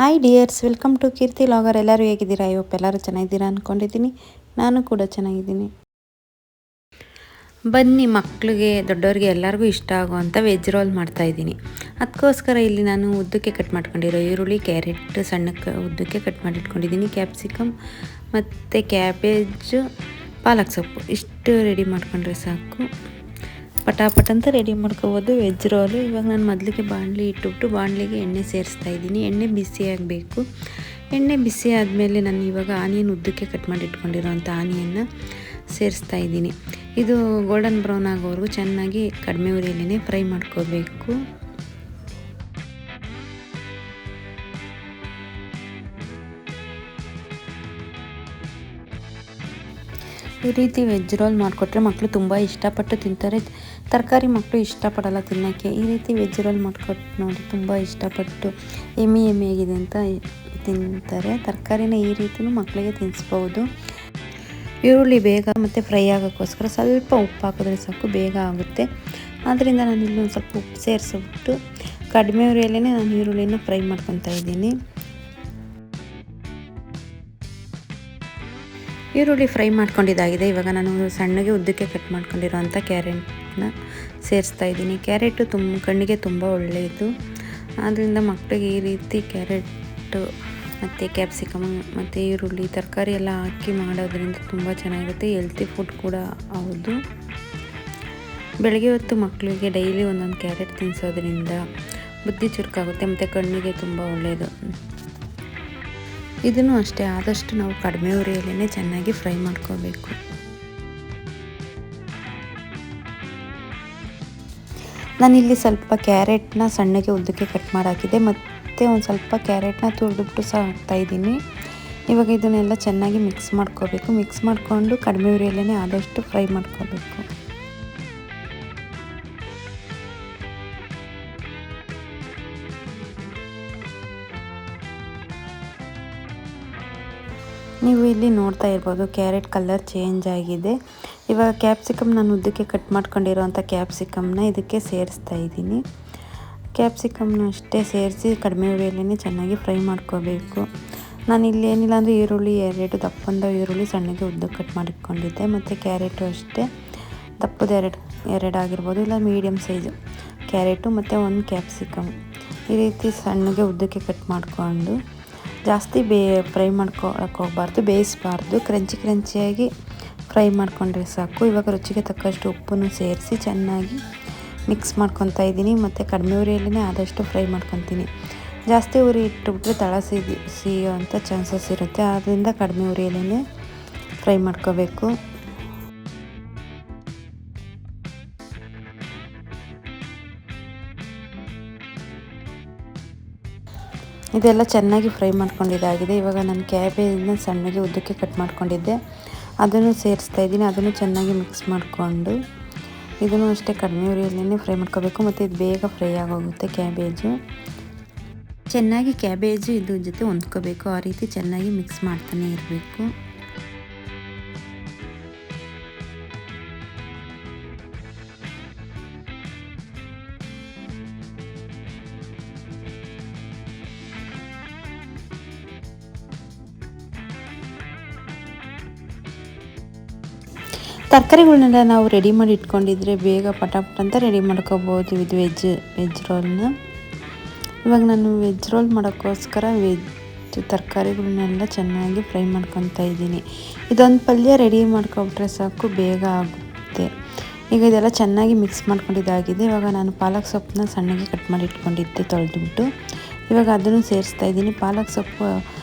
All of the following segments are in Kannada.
Hi dears, welcome to Keerthi logger. ಎಲ್ಲರೂ ಹೇಗಿದ್ದೀರಾ? ಎಲ್ಲರೂ ಚೆನ್ನಾಗಿದ್ದೀರಾ ಅಂದ್ಕೊಂಡಿದ್ದೀನಿ. ನಾನು ಕೂಡ ಚೆನ್ನಾಗಿದ್ದೀನಿ. ಬನ್ನಿ, ಮಕ್ಕಳಿಗೆ ದೊಡ್ಡವ್ರಿಗೆ ಎಲ್ಲರಿಗೂ ಇಷ್ಟ ಆಗುವಂಥ ವೆಜ್ ರೋಲ್ ಮಾಡ್ತಾಯಿದ್ದೀನಿ. ಅದಕ್ಕೋಸ್ಕರ ಇಲ್ಲಿ ನಾನು ಉದ್ದಕ್ಕೆ ಕಟ್ ಮಾಡ್ಕೊಂಡಿರೋ ಈರುಳ್ಳಿ, ಕ್ಯಾರೆಟ್ ಸಣ್ಣಕ್ಕೆ ಉದ್ದಕ್ಕೆ ಕಟ್ ಮಾಡಿಟ್ಕೊಂಡಿದ್ದೀನಿ, ಕ್ಯಾಪ್ಸಿಕಮ್ ಮತ್ತು ಕ್ಯಾಬೇಜು, ಪಾಲಕ್ ಸೊಪ್ಪು ಇಷ್ಟು ರೆಡಿ ಮಾಡ್ಕೊಂಡ್ರೆ ಸಾಕು. ಪಟಾಪಟ್ ಅಂತ ರೆಡಿ ಮಾಡ್ಕೋಬೋದು ವೆಜ್ ರೋಲು. ಇವಾಗ ನಾನು ಮೊದಲಿಗೆ ಬಾಣಲಿ ಇಟ್ಟುಬಿಟ್ಟು ಬಾಣಲಿಗೆ ಎಣ್ಣೆ ಸೇರಿಸ್ತಾ ಇದ್ದೀನಿ. ಎಣ್ಣೆ ಬಿಸಿ ಆಗಬೇಕು. ಎಣ್ಣೆ ಬಿಸಿ ಆದಮೇಲೆ ನಾನು ಇವಾಗ ಆನಿಯನ್ ಉದ್ದಕ್ಕೆ ಕಟ್ ಮಾಡಿ ಇಟ್ಕೊಂಡಿರೋಂಥ ಆನಿಯನ್ನ ಸೇರಿಸ್ತಾ ಇದ್ದೀನಿ. ಇದು ಗೋಲ್ಡನ್ ಬ್ರೌನ್ ಆಗೋವರೆಗೂ ಚೆನ್ನಾಗಿ ಕಡಿಮೆ ಉರಿಯಲ್ಲೇ ಫ್ರೈ ಮಾಡ್ಕೋಬೇಕು. ಈ ರೀತಿ ವೆಜ್ ರೋಲ್ ಮಾಡಿಕೊಟ್ರೆ ಮಕ್ಕಳು ತುಂಬ ಇಷ್ಟಪಟ್ಟು ತಿಂತಾರೆ. ತರಕಾರಿ ಮಕ್ಕಳು ಇಷ್ಟಪಡಲ್ಲ ತಿನ್ನೋಕ್ಕೆ. ಈ ರೀತಿ ವೆಜ್ ರೋಲ್ ಮಾಡಿಕೊಟ್ಟು ನೋಡಿ ತುಂಬ ಇಷ್ಟಪಟ್ಟು ಎಮ್ಮಿ ಆಗಿದೆ ಅಂತ ತಿಂತಾರೆ. ತರಕಾರಿನ ಈ ರೀತಿಯೂ ಮಕ್ಕಳಿಗೆ ತಿನ್ನಿಸ್ಬೋದು. ಈರುಳ್ಳಿ ಬೇಗ ಮತ್ತು ಫ್ರೈ ಆಗೋಕ್ಕೋಸ್ಕರ ಸ್ವಲ್ಪ ಉಪ್ಪು ಹಾಕಿದ್ರೆ ಸಾಕು, ಬೇಗ ಆಗುತ್ತೆ. ಆದ್ದರಿಂದ ನಾನು ಇಲ್ಲಿ ಒಂದು ಸ್ವಲ್ಪ ಉಪ್ಪು ಸೇರಿಸ್ಬಿಟ್ಟು ಕಡಿಮೆ ಉರಿಯಲ್ಲೇ ನಾನು ಈರುಳ್ಳಿನ ಫ್ರೈ ಮಾಡ್ಕೊತಾ ಇದ್ದೀನಿ. ಈರುಳ್ಳಿ ಫ್ರೈ ಮಾಡ್ಕೊಂಡಿದ್ದಾಗಿದೆ. ಇವಾಗ ನಾನು ಸಣ್ಣಗೆ ಉದ್ದಕ್ಕೆ ಕಟ್ ಮಾಡ್ಕೊಂಡಿರೋಂಥ ಕ್ಯಾರೆಟ್ನ ಸೇರಿಸ್ತಾ ಇದ್ದೀನಿ. ಕ್ಯಾರೆಟು ಕಣ್ಣಿಗೆ ತುಂಬ ಒಳ್ಳೆಯದು. ಆದ್ದರಿಂದ ಮಕ್ಕಳಿಗೆ ಈ ರೀತಿ ಕ್ಯಾರೆಟು ಮತ್ತು ಕ್ಯಾಪ್ಸಿಕಮ್ ಮತ್ತು ಈರುಳ್ಳಿ ತರಕಾರಿ ಎಲ್ಲ ಹಾಕಿ ಮಾಡೋದ್ರಿಂದ ತುಂಬ ಚೆನ್ನಾಗಿರುತ್ತೆ. ಹೆಲ್ತಿ ಫುಡ್ ಕೂಡ ಹೌದು. ಬೆಳಗ್ಗೆ ಹೊತ್ತು ಮಕ್ಕಳಿಗೆ ಡೈಲಿ ಒಂದೊಂದು ಕ್ಯಾರೆಟ್ ತಿನ್ನಿಸೋದ್ರಿಂದ ಬುದ್ಧಿ ಚುರುಕಾಗುತ್ತೆ ಮತ್ತು ಕಣ್ಣಿಗೆ ತುಂಬ ಒಳ್ಳೆಯದು. ಇದನ್ನು ಅಷ್ಟೇ, ಆದಷ್ಟು ನಾವು ಕಡಿಮೆ ಉರಿಯಲ್ಲೇ ಚೆನ್ನಾಗಿ ಫ್ರೈ ಮಾಡ್ಕೋಬೇಕು. ನಾನಿಲ್ಲಿ ಸ್ವಲ್ಪ ಕ್ಯಾರೆಟ್ನ ಸಣ್ಣಗೆ ಉದ್ದಕ್ಕೆ ಕಟ್ ಮಾಡಾಕಿದ್ದೆ ಮತ್ತು ಒಂದು ಸ್ವಲ್ಪ ಕ್ಯಾರೆಟ್ನ ತುರಿದ್ಬಿಟ್ಟು ಸಹ ಹಾಕ್ತಾಯಿದ್ದೀನಿ. ಇವಾಗ ಇದನ್ನೆಲ್ಲ ಚೆನ್ನಾಗಿ ಮಿಕ್ಸ್ ಮಾಡ್ಕೋಬೇಕು. ಮಿಕ್ಸ್ ಮಾಡಿಕೊಂಡು ಕಡಿಮೆ ಉರಿಯಲ್ಲೇ ಆದಷ್ಟು ಫ್ರೈ ಮಾಡ್ಕೋಬೇಕು. ನೀವು ಇಲ್ಲಿ ನೋಡ್ತಾ ಇರ್ಬೋದು ಕ್ಯಾರೆಟ್ ಕಲರ್ ಚೇಂಜ್ ಆಗಿದೆ. ಇವಾಗ ಕ್ಯಾಪ್ಸಿಕಮ್ ನಾನು ಉದ್ದಕ್ಕೆ ಕಟ್ ಮಾಡ್ಕೊಂಡಿರೋಂಥ ಕ್ಯಾಪ್ಸಿಕಮ್ನ ಇದಕ್ಕೆ ಸೇರಿಸ್ತಾ ಇದ್ದೀನಿ. ಕ್ಯಾಪ್ಸಿಕಮ್ನ ಅಷ್ಟೇ ಸೇರಿಸಿ ಕಡಿಮೆ ಉರಿಯಲ್ಲೇ ಚೆನ್ನಾಗಿ ಫ್ರೈ ಮಾಡ್ಕೋಬೇಕು. ನಾನಿಲ್ಲಿ ಏನಿಲ್ಲ ಅಂದರೆ ಈರುಳ್ಳಿ 2 ದಪ್ಪಂದ ಈರುಳ್ಳಿ ಸಣ್ಣಗೆ ಉದ್ದಕ್ಕೆ ಕಟ್ ಮಾಡಿಟ್ಕೊಂಡಿದ್ದೆ ಮತ್ತು ಕ್ಯಾರೆಟು ಅಷ್ಟೇ ದಪ್ಪದ ಎರಡು ಆಗಿರ್ಬೋದು, ಇಲ್ಲ ಮೀಡಿಯಮ್ ಸೈಜು ಕ್ಯಾರೆಟು ಮತ್ತು ಒಂದು ಕ್ಯಾಪ್ಸಿಕಮ್ ಈ ರೀತಿ ಸಣ್ಣಗೆ ಉದ್ದಕ್ಕೆ ಕಟ್ ಮಾಡಿಕೊಂಡು ಜಾಸ್ತಿ ಫ್ರೈ ಮಾಡ್ಕೊಳಕ್ಕೆ ಹೋಗಬಾರ್ದು, ಬೇಯಿಸಬಾರ್ದು. ಕ್ರಂಚಿಯಾಗಿ ಫ್ರೈ ಮಾಡ್ಕೊಂಡ್ರೆ ಸಾಕು. ಇವಾಗ ರುಚಿಗೆ ತಕ್ಕಷ್ಟು ಉಪ್ಪನ್ನು ಸೇರಿಸಿ ಚೆನ್ನಾಗಿ ಮಿಕ್ಸ್ ಮಾಡ್ಕೊತಾ ಇದ್ದೀನಿ ಮತ್ತು ಕಡಿಮೆ ಉರಿಯಲ್ಲೇ ಆದಷ್ಟು ಫ್ರೈ ಮಾಡ್ಕೊತೀನಿ. ಜಾಸ್ತಿ ಉರಿ ಇಟ್ಟುಬಿಟ್ರೆ ತಳ ಸಿಯೋ ಅಂಥ ಚಾನ್ಸಸ್ ಇರುತ್ತೆ. ಆದ್ದರಿಂದ ಕಡಿಮೆ ಉರಿಯಲ್ಲೇ ಫ್ರೈ ಮಾಡ್ಕೋಬೇಕು. ಇದೆಲ್ಲ ಚೆನ್ನಾಗಿ ಫ್ರೈ ಮಾಡ್ಕೊಂಡಿದ್ದಾಗಿದೆ. ಇವಾಗ ನಾನು ಕ್ಯಾಬೇಜನ್ನ ಸಣ್ಣಗೆ ಉದ್ದಕ್ಕೆ ಕಟ್ ಮಾಡ್ಕೊಂಡಿದ್ದೆ, ಅದನ್ನು ಸೇರಿಸ್ತಾ ಇದ್ದೀನಿ. ಅದನ್ನು ಚೆನ್ನಾಗಿ ಮಿಕ್ಸ್ ಮಾಡಿಕೊಂಡು ಇದನ್ನು ಅಷ್ಟೇ ಕಡಿಮೆ ಉರಿಯಲ್ಲೇ ಫ್ರೈ ಮಾಡ್ಕೋಬೇಕು ಮತ್ತು ಇದು ಬೇಗ ಫ್ರೈ ಆಗೋಗುತ್ತೆ. ಕ್ಯಾಬೇಜು ಚೆನ್ನಾಗಿ ಇದ್ರ ಜೊತೆ ಹೊಂದ್ಕೋಬೇಕು. ಆ ರೀತಿ ಚೆನ್ನಾಗಿ ಮಿಕ್ಸ್ ಮಾಡ್ತಾನೆ ಇರಬೇಕು. ತರಕಾರಿಗಳನ್ನೆಲ್ಲ ನಾವು ರೆಡಿ ಮಾಡಿ ಇಟ್ಕೊಂಡಿದ್ರೆ ಬೇಗ ಪಟಾಪಟ್ ಅಂತ ರೆಡಿ ಮಾಡ್ಕೋಬೋದು ಇದು ವೆಜ್ ರೋಲ್ನ. ಇವಾಗ ನಾನು ವೆಜ್ ರೋಲ್ ಮಾಡೋಕ್ಕೋಸ್ಕರ ತರಕಾರಿಗಳನ್ನೆಲ್ಲ ಚೆನ್ನಾಗಿ ಫ್ರೈ ಮಾಡ್ಕೊತಾ ಇದ್ದೀನಿ. ಇದೊಂದು ಪಲ್ಯ ರೆಡಿ ಮಾಡ್ಕೊಬಿಟ್ರೆ ಸಾಕು, ಬೇಗ ಆಗುತ್ತೆ. ಈಗ ಇದೆಲ್ಲ ಚೆನ್ನಾಗಿ ಮಿಕ್ಸ್ ಮಾಡ್ಕೊಂಡಿದ್ದಾಗಿದೆ. ಇವಾಗ ನಾನು ಪಾಲಕ್ ಸೊಪ್ಪನ್ನ ಸಣ್ಣಗೆ ಕಟ್ ಮಾಡಿ ಇಟ್ಕೊಂಡಿದ್ದೆ ತೊಳೆದ್ಬಿಟ್ಟು. ಇವಾಗ ಅದನ್ನು ಸೇರಿಸ್ತಾ ಇದ್ದೀನಿ. ಪಾಲಕ್ ಸೊಪ್ಪು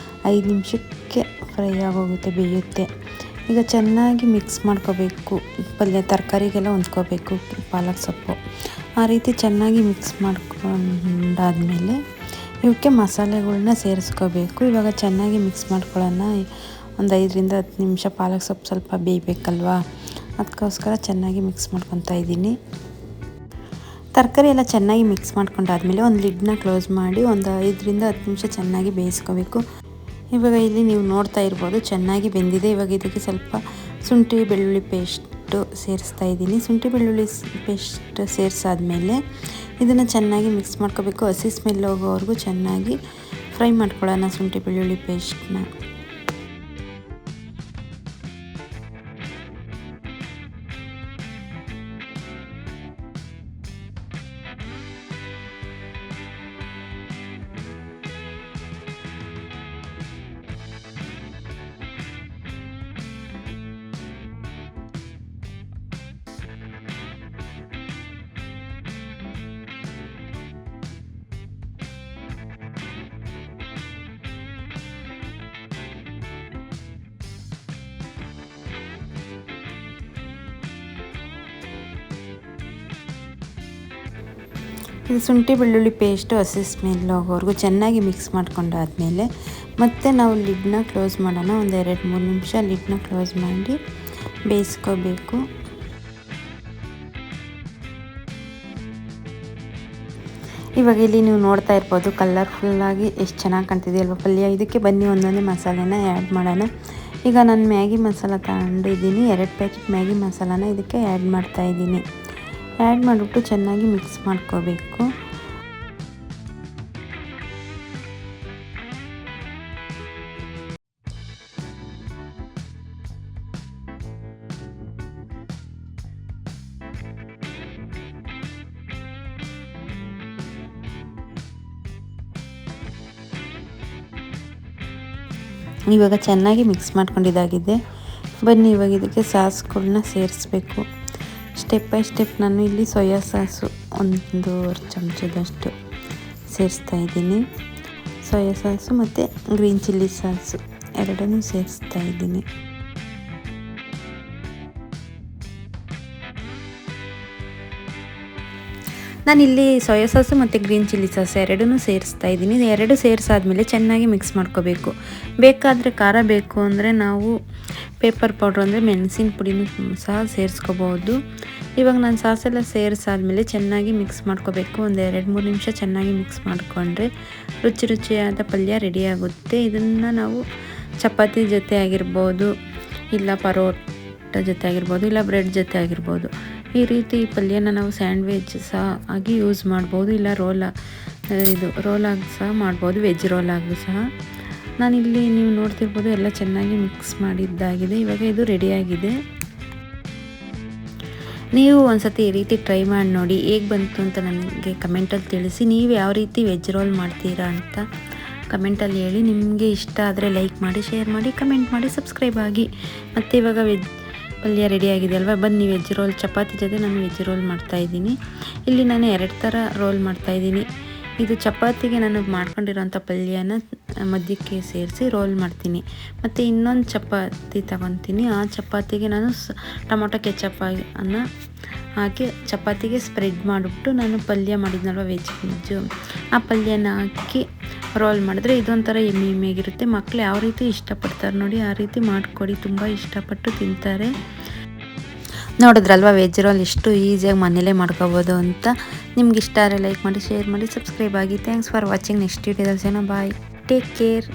5 ನಿಮಿಷಕ್ಕೆ ಫ್ರೈ ಆಗೋಗುತ್ತೆ, ಬೇಯುತ್ತೆ. ಈಗ ಚೆನ್ನಾಗಿ ಮಿಕ್ಸ್ ಮಾಡ್ಕೋಬೇಕು. ತರಕಾರಿಗೆಲ್ಲ ಹೊಂದ್ಕೋಬೇಕು ಪಾಲಕ್ ಸೊಪ್ಪು. ಆ ರೀತಿ ಚೆನ್ನಾಗಿ ಮಿಕ್ಸ್ ಮಾಡ್ಕೊಂಡಾದ್ಮೇಲೆ ಇವಕ್ಕೆ ಮಸಾಲೆಗಳನ್ನ ಸೇರಿಸ್ಕೋಬೇಕು. ಇವಾಗ ಚೆನ್ನಾಗಿ ಮಿಕ್ಸ್ ಮಾಡ್ಕೊಳ್ಳೋಣ. ಒಂದು 5ರಿಂದ 10 ನಿಮಿಷ ಪಾಲಕ್ ಸೊಪ್ಪು ಸ್ವಲ್ಪ ಬೇಯಬೇಕಲ್ವಾ, ಅದಕ್ಕೋಸ್ಕರ ಚೆನ್ನಾಗಿ ಮಿಕ್ಸ್ ಮಾಡ್ಕೊತಾ ಇದ್ದೀನಿ. ತರಕಾರಿ ಎಲ್ಲ ಚೆನ್ನಾಗಿ ಮಿಕ್ಸ್ ಮಾಡ್ಕೊಂಡಾದ್ಮೇಲೆ ಒಂದು ಲಿಡ್ನ ಕ್ಲೋಸ್ ಮಾಡಿ ಒಂದು 5ರಿಂದ 10 ನಿಮಿಷ ಚೆನ್ನಾಗಿ ಬೇಯಿಸ್ಕೋಬೇಕು. ಇವಾಗ ಇಲ್ಲಿ ನೀವು ನೋಡ್ತಾ ಇರ್ಬೋದು ಚೆನ್ನಾಗಿ ಬೆಂದಿದೆ. ಇವಾಗ ಇದಕ್ಕೆ ಸ್ವಲ್ಪ ಶುಂಠಿ ಬೆಳ್ಳುಳ್ಳಿ ಪೇಸ್ಟು ಸೇರಿಸ್ತಾ ಇದ್ದೀನಿ. ಶುಂಠಿ ಬೆಳ್ಳುಳ್ಳಿ ಪೇಸ್ಟ್ ಸೇರಿಸಾದ್ಮೇಲೆ ಇದನ್ನು ಚೆನ್ನಾಗಿ ಮಿಕ್ಸ್ ಮಾಡ್ಕೋಬೇಕು. ಹಸಿ ಸ್ಮೆಲ್ ಹೋಗೋವರೆಗೂ ಚೆನ್ನಾಗಿ ಫ್ರೈ ಮಾಡ್ಕೊಳ್ಳೋಣ ಶುಂಠಿ ಬೆಳ್ಳುಳ್ಳಿ ಪೇಸ್ಟ್ನ. ಇದು ಶುಂಠಿ ಬೆಳ್ಳುಳ್ಳಿ ಪೇಸ್ಟು ಹಸಿ ಸ್ಮೆಲ್ ಹೋಗೋವರೆಗೂ ಚೆನ್ನಾಗಿ ಮಿಕ್ಸ್ ಮಾಡ್ಕೊಂಡಾದಮೇಲೆ ಮತ್ತೆ ನಾವು ಲಿಡ್ನ ಕ್ಲೋಸ್ ಮಾಡೋಣ. ಒಂದು 2-3 ನಿಮಿಷ ಲಿಡ್ನ ಕ್ಲೋಸ್ ಮಾಡಿ ಬೇಯಿಸ್ಕೋಬೇಕು. ಇವಾಗ ಇಲ್ಲಿ ನೀವು ನೋಡ್ತಾ ಇರ್ಬೋದು ಕಲರ್ಫುಲ್ಲಾಗಿ ಎಷ್ಟು ಚೆನ್ನಾಗಿ ಕಾಣ್ತಿದೆ ಅಲ್ವಾ ಪಲ್ಯ. ಇದಕ್ಕೆ ಬನ್ನಿ ಒಂದೊಂದೇ ಮಸಾಲೆನ ಆ್ಯಡ್ ಮಾಡೋಣ. ಈಗ ನಾನು ಮ್ಯಾಗಿ ಮಸಾಲ ತಗೊಂಡಿದ್ದೀನಿ, 2 ಪ್ಯಾಕೆಟ್ ಮ್ಯಾಗಿ ಮಸಾಲಾನ ಇದಕ್ಕೆ ಆ್ಯಡ್ ಮಾಡ್ತಾಯಿದ್ದೀನಿ. ಆ್ಯಡ್ ಮಾಡಿಬಿಟ್ಟು ಚೆನ್ನಾಗಿ ಮಿಕ್ಸ್ ಮಾಡ್ಕೋಬೇಕು. ಇವಾಗ ಚೆನ್ನಾಗಿ ಮಿಕ್ಸ್ ಮಾಡ್ಕೊಂಡಿದ್ದಾಗಿದೆ. ಬನ್ನಿ ಇವಾಗ ಇದಕ್ಕೆ ಸಾಸ್ಗಳನ್ನ ಸೇರಿಸ್ಬೇಕು. ಸ್ಟೆಪ್ ಬೈ ಸ್ಟೆಪ್ ನಾನು ಇಲ್ಲಿ ಸೋಯಾ ಸಾಸು 1 ಚಮಚದಷ್ಟು ಸೇರಿಸ್ತಾ ಇದ್ದೀನಿ. ಸೋಯಾ ಸಾಸು ಮತ್ತು ಗ್ರೀನ್ ಚಿಲ್ಲಿ ಸಾಸು ಎರಡನ್ನೂ ಸೇರಿಸ್ತಾ ಇದ್ದೀನಿ. ನಾನಿಲ್ಲಿ ಸೋಯಾ ಸಾಸು ಮತ್ತು ಗ್ರೀನ್ ಚಿಲ್ಲಿ ಸಾಸು ಎರಡನ್ನೂ ಸೇರಿಸ್ತಾ ಇದ್ದೀನಿ. ಎರಡು ಸೇರಿಸಾದ್ಮೇಲೆ ಚೆನ್ನಾಗಿ ಮಿಕ್ಸ್ ಮಾಡ್ಕೋಬೇಕು. ಬೇಕಾದರೆ ಖಾರ ಬೇಕು ಅಂದರೆ ನಾವು ಪೇಪರ್ ಪೌಡ್ರ್ ಅಂದರೆ ಮೆಣಸಿನ ಪುಡಿನೂ ಸಹ ಸೇರಿಸ್ಕೋಬೋದು. ಇವಾಗ ನಾನು ಸಾಸೆಲ್ಲ ಸೇರಿಸಾದ್ಮೇಲೆ ಚೆನ್ನಾಗಿ ಮಿಕ್ಸ್ ಮಾಡ್ಕೋಬೇಕು. ಒಂದು 2-3 ನಿಮಿಷ ಚೆನ್ನಾಗಿ ಮಿಕ್ಸ್ ಮಾಡಿಕೊಂಡ್ರೆ ರುಚಿಯಾದ ಪಲ್ಯ ರೆಡಿಯಾಗುತ್ತೆ. ಇದನ್ನು ನಾವು ಚಪಾತಿ ಜೊತೆ ಆಗಿರ್ಬೋದು, ಇಲ್ಲ ಪರೋಟ ಜೊತೆ ಆಗಿರ್ಬೋದು, ಇಲ್ಲ ಬ್ರೆಡ್ ಜೊತೆ ಆಗಿರ್ಬೋದು. ಈ ರೀತಿ ಪಲ್ಯನ ನಾವು ಸ್ಯಾಂಡ್ವಿಚ್ ಸಹ ಆಗಿ ಯೂಸ್ ಮಾಡ್ಬೋದು, ಇಲ್ಲ ರೋಲಾಗಿ ಸಹ ಮಾಡ್ಬೋದು, ವೆಜ್ ರೋಲಾಗಿ ಸಹ. ನಾನಿಲ್ಲಿ ನೀವು ನೋಡ್ತಿರ್ಬೋದು ಎಲ್ಲ ಚೆನ್ನಾಗಿ ಮಿಕ್ಸ್ ಮಾಡಿದ್ದಾಗಿದೆ. ಇವಾಗ ಇದು ರೆಡಿಯಾಗಿದೆ. ನೀವು ಒಂದ್ಸತಿ ಈ ರೀತಿ ಟ್ರೈ ಮಾಡಿ ನೋಡಿ, ಹೇಗೆ ಬಂತು ಅಂತ ನನಗೆ ಕಮೆಂಟಲ್ಲಿ ತಿಳಿಸಿ. ನೀವು ಯಾವ ರೀತಿ ವೆಜ್ ರೋಲ್ ಮಾಡ್ತೀರಾ ಅಂತ ಕಮೆಂಟಲ್ಲಿ ಹೇಳಿ. ನಿಮಗೆ ಇಷ್ಟ ಆದರೆ ಲೈಕ್ ಮಾಡಿ, ಶೇರ್ ಮಾಡಿ, ಕಮೆಂಟ್ ಮಾಡಿ, ಸಬ್ಸ್ಕ್ರೈಬ್ ಆಗಿ. ಮತ್ತು ಇವಾಗ ವೆಜ್ ಪಲ್ಯ ರೆಡಿಯಾಗಿದೆ ಅಲ್ವಾ, ಬನ್ನಿ ವೆಜ್ ರೋಲ್ ಚಪಾತಿ ಜೊತೆ ನಾನು ವೆಜ್ ರೋಲ್ ಮಾಡ್ತಾಯಿದ್ದೀನಿ. ಇಲ್ಲಿ ನಾನು 2 ಥರ ರೋಲ್ ಮಾಡ್ತಾಯಿದ್ದೀನಿ. ಇದು ಚಪಾತಿಗೆ ನಾನು ಮಾಡ್ಕೊಂಡಿರೋಂಥ ಪಲ್ಯನ ಮಧ್ಯಕ್ಕೆ ಸೇರಿಸಿ ರೋಲ್ ಮಾಡ್ತೀನಿ. ಮತ್ತು ಇನ್ನೊಂದು ಚಪಾತಿ ತಗೊತೀನಿ. ಆ ಚಪಾತಿಗೆ ನಾನು ಟೊಮೊಟೊ ಕೆಚಪ್ ಅನ್ನು ಹಾಕಿ ಚಪಾತಿಗೆ ಸ್ಪ್ರೆಡ್ ಮಾಡಿಬಿಟ್ಟು ನಾನು ಪಲ್ಯ ಮಾಡಿದ್ನಲ್ವ ವೆಜ್ಜು, ಆ ಪಲ್ಯನ ಹಾಕಿ ರೋಲ್ ಮಾಡಿದ್ರೆ ಇದೊಂಥರ ಎಮ್ಮೆಗಿರುತ್ತೆ. ಮಕ್ಕಳು ಯಾವ ರೀತಿ ಇಷ್ಟಪಡ್ತಾರೆ ನೋಡಿ, ಆ ರೀತಿ ಮಾಡಿಕೊಡಿ, ತುಂಬ ಇಷ್ಟಪಟ್ಟು ತಿಂತಾರೆ. ನೋಡಿದ್ರಲ್ವ ವೆಜ್ ರೋಲ್ ಎಷ್ಟು ಈಸಿಯಾಗಿ ಮನೇಲೇ ಮಾಡ್ಕೋಬೋದು ಅಂತ. ನಿಮ್ಗೆ ಇಷ್ಟ ಆದರೆ ಲೈಕ್ ಮಾಡಿ, ಶೇರ್ ಮಾಡಿ, ಸಬ್ಸ್ಕ್ರೈಬ್ ಆಗಿ. Thanks for watching. ನೆಕ್ಸ್ಟ್ ವಿಡಿಯೋದಲ್ಲಿ ಬಾಯ್, ಟೇಕ್ ಕೇರ್.